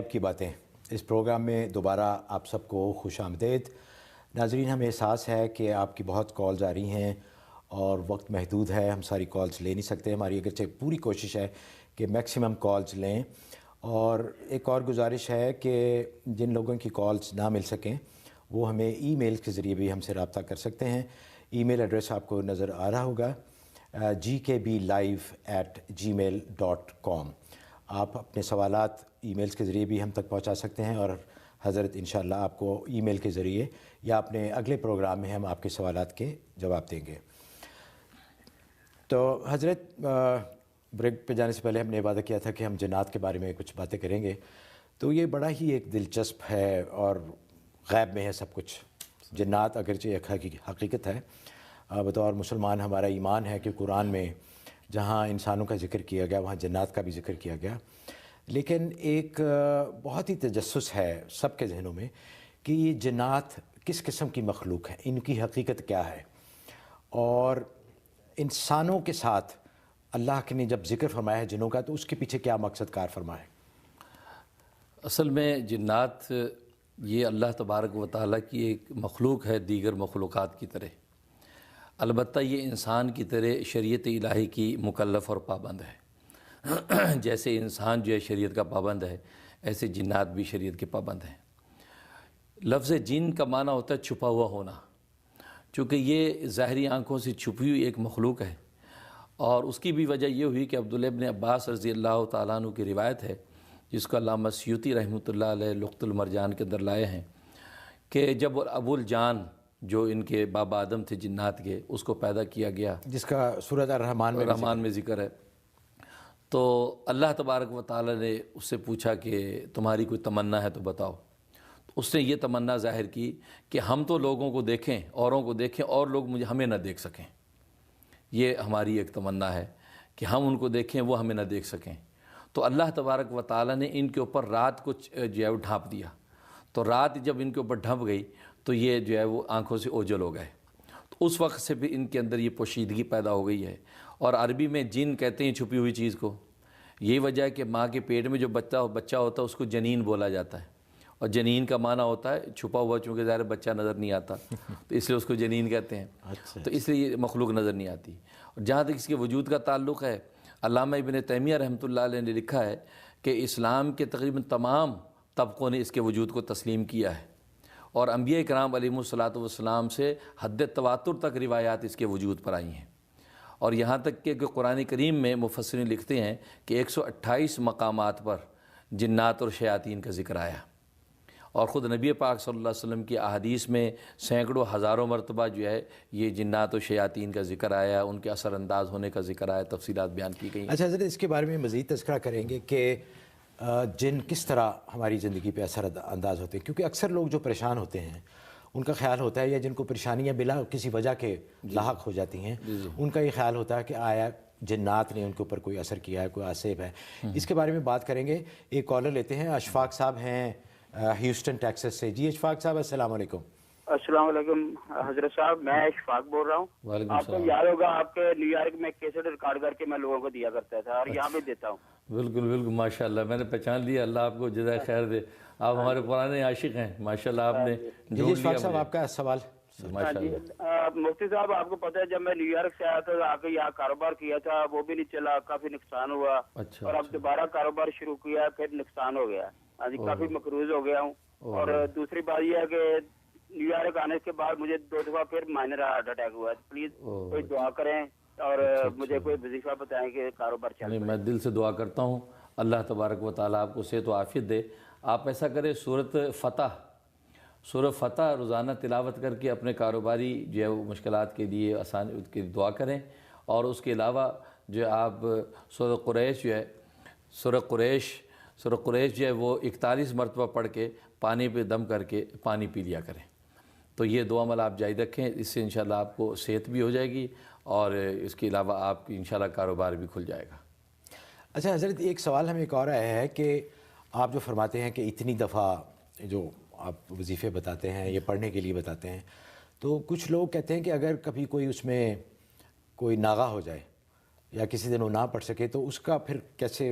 غیب کی باتیں، اس پروگرام میں دوبارہ آپ سب کو خوش آمدید۔ ناظرین، ہمیں احساس ہے کہ آپ کی بہت کالز آ رہی ہیں اور وقت محدود ہے، ہم ساری کالز لے نہیں سکتے۔ ہماری اگرچہ پوری کوشش ہے کہ میکسیمم کالز لیں، اور ایک اور گزارش ہے کہ جن لوگوں کی کالز نہ مل سکیں وہ ہمیں ای میل کے ذریعے بھی ہم سے رابطہ کر سکتے ہیں۔ ای میل ایڈریس آپ کو نظر آ رہا ہوگا، gkblive@gmail.com۔ آپ اپنے سوالات ای میلز کے ذریعے بھی ہم تک پہنچا سکتے ہیں، اور حضرت انشاءاللہ آپ کو ای میل کے ذریعے یا اپنے اگلے پروگرام میں ہم آپ کے سوالات کے جواب دیں گے۔ تو حضرت، بریک پہ جانے سے پہلے ہم نے وعدہ کیا تھا کہ ہم جنات کے بارے میں کچھ باتیں کریں گے، تو یہ بڑا ہی ایک دلچسپ ہے اور غیب میں ہے سب کچھ۔ جنات اگرچہ ایک حقیقت ہے، بطور مسلمان ہمارا ایمان ہے کہ قرآن میں جہاں انسانوں کا ذکر کیا گیا وہاں جنات کا بھی ذکر کیا گیا، لیکن ایک بہت ہی تجسس ہے سب کے ذہنوں میں کہ یہ جنات کس قسم کی مخلوق ہیں، ان کی حقیقت کیا ہے، اور انسانوں کے ساتھ اللہ نے جب ذکر فرمایا ہے جنوں کا تو اس کے پیچھے کیا مقصد کار فرمایا ہے؟ اصل میں جنات یہ اللہ تبارک و تعالیٰ کی ایک مخلوق ہے دیگر مخلوقات کی طرح، البتہ یہ انسان کی طرح شریعت الہی کی مکلف اور پابند ہے۔ جیسے انسان جو ہے شریعت کا پابند ہے، ایسے جنات بھی شریعت کے پابند ہیں۔ لفظ جن کا معنی ہوتا ہے چھپا ہوا ہونا، چونکہ یہ ظاہری آنکھوں سے چھپی ہوئی ایک مخلوق ہے، اور اس کی بھی وجہ یہ ہوئی کہ عبداللہ ابن عباس رضی اللہ تعالیٰ عنہ کی روایت ہے، جس کو علامہ سیوطی رحمۃ اللہ علیہ لقط المرجان کے اندر لائے ہیں، کہ جب ابو الجان جو ان کے بابا آدم تھے جنات کے، اس کو پیدا کیا گیا، جس کا سورۃ الرحمن میں ذکر ہے، تو اللہ تبارک و تعالیٰ نے اس سے پوچھا کہ تمہاری کوئی تمنا ہے تو بتاؤ۔ تو اس نے یہ تمنا ظاہر کی کہ ہم تو لوگوں کو دیکھیں، اوروں کو دیکھیں، اور لوگ ہمیں نہ دیکھ سکیں۔ یہ ہماری ایک تمنا ہے کہ ہم ان کو دیکھیں، وہ ہمیں نہ دیکھ سکیں۔ تو اللہ تبارک و تعالیٰ نے ان کے اوپر رات کو جو ہے وہ ڈھانپ دیا، تو رات جب ان کے اوپر ڈھانپ گئی تو یہ جو ہے وہ آنکھوں سے اوجھل ہو گئے۔ تو اس وقت سے بھی ان کے اندر یہ پوشیدگی پیدا ہو گئی ہے، اور عربی میں جن کہتے ہیں چھپی ہوئی چیز کو۔ یہی وجہ ہے کہ ماں کے پیٹ میں جو بچہ ہوتا ہے اس کو جنین بولا جاتا ہے، اور جنین کا معنی ہوتا ہے چھپا ہوا، چونکہ ظاہر بچہ نظر نہیں آتا تو اس لیے اس کو جنین کہتے ہیں۔ تو اس لیے یہ مخلوق نظر نہیں آتی۔ اور جہاں تک اس کے وجود کا تعلق ہے، علامہ ابن تیمیہ رحمۃ اللہ علیہ نے لکھا ہے کہ اسلام کے تقریباً تمام طبقوں نے اس کے وجود کو تسلیم کیا ہے، اور انبیاء کرام علیہم الصلاۃ والسلام سے حد تواتر تک روایات اس کے وجود پر آئی ہیں، اور یہاں تک کہ قرآن کریم میں مفسرین لکھتے ہیں کہ 128 مقامات پر جنات اور شیاطین کا ذکر آیا، اور خود نبی پاک صلی اللہ علیہ وسلم کی احادیث میں سینکڑوں ہزاروں مرتبہ جو ہے یہ جنات و شیاطین کا ذکر آیا، ان کے اثر انداز ہونے کا ذکر آیا، تفصیلات بیان کی گئی ہیں۔ اچھا حضرت، اس کے بارے میں مزید تذکرہ کریں گے کہ جن کس طرح ہماری زندگی پہ اثر انداز ہوتے ہیں، کیونکہ اکثر لوگ جو پریشان ہوتے ہیں ان کا خیال ہوتا ہے، یا جن کو پریشانیاں بلا کسی وجہ کے لاحق ہو جاتی ہیں، ان کا یہ خیال ہوتا ہے کہ آیا جنات نے ان کے اوپر کوئی اثر کیا ہے، کوئی آسیب ہے۔ اس کے بارے میں بات کریں گے۔ ایک کالر لیتے ہیں، اشفاق صاحب ہیں ہیوسٹن ٹیکسس سے۔ جی اشفاق صاحب، السلام علیکم۔ السلام علیکم حضرت صاحب، میں اشفاق بول رہا ہوں۔ آپ کو یاد ہوگا آپ کے نیو یارک میں کیسٹ ریکارڈ کر کے میں لوگوں کو دیا کرتا تھا، اور یہاں بھی دیتا ہوں۔ بالکل بالکل، ماشاءاللہ، میں نے پہچان لیا، اللہ آپ کو جزائے خیر دے، آپ ہمارے پرانے عاشق ہیں ماشاءاللہ، آپ نے جی اشفاق صاحب، آپ کا سوال۔ مفتی صاحب، آپ کو پتہ ہے جب میں نیو یارک سے آیا تھا آ کے یہاں کاروبار کیا تھا، وہ بھی نہیں چلا، کافی نقصان ہوا، اور اب دوبارہ کاروبار شروع کیا، پھر نقصان ہو گیا، کافی مقروض ہو گیا ہوں۔ اور دوسری بات یہ ہے کہ نیو یارک آنے کے بعد مجھے 2 دفعہ پھر مائنر ہارٹ اٹیک ہوا ہے۔ پلیز کوئی دعا کریں اور مجھے کوئی وظیفہ بتائیں کہ کاروبار چل۔ میں دل سے دعا کرتا ہوں اللہ تبارک و تعالیٰ آپ کو صحت و عافیت دے۔ آپ ایسا کریں، سورۃ فتح روزانہ تلاوت کر کے اپنے کاروباری جو ہے وہ مشکلات کے لیے آسان کی دعا کریں، اور اس کے علاوہ جو آپ سورۃ قریش جو ہے وہ 41 مرتبہ پڑھ کے پانی پہ دم کر کے پانی پی لیا کریں۔ تو یہ دو عمل آپ جاری رکھیں، اس سے انشاءاللہ آپ کو صحت بھی ہو جائے گی، اور اس کے علاوہ آپ کی انشاءاللہ کاروبار بھی کھل جائے گا۔ اچھا حضرت، ایک سوال ہمیں ایک اور آیا ہے کہ آپ جو فرماتے ہیں کہ اتنی دفعہ جو آپ وظیفے بتاتے ہیں، یہ پڑھنے کے لیے بتاتے ہیں، تو کچھ لوگ کہتے ہیں کہ اگر کبھی کوئی اس میں کوئی ناغہ ہو جائے یا کسی دن وہ نہ پڑھ سکے تو اس کا پھر کیسے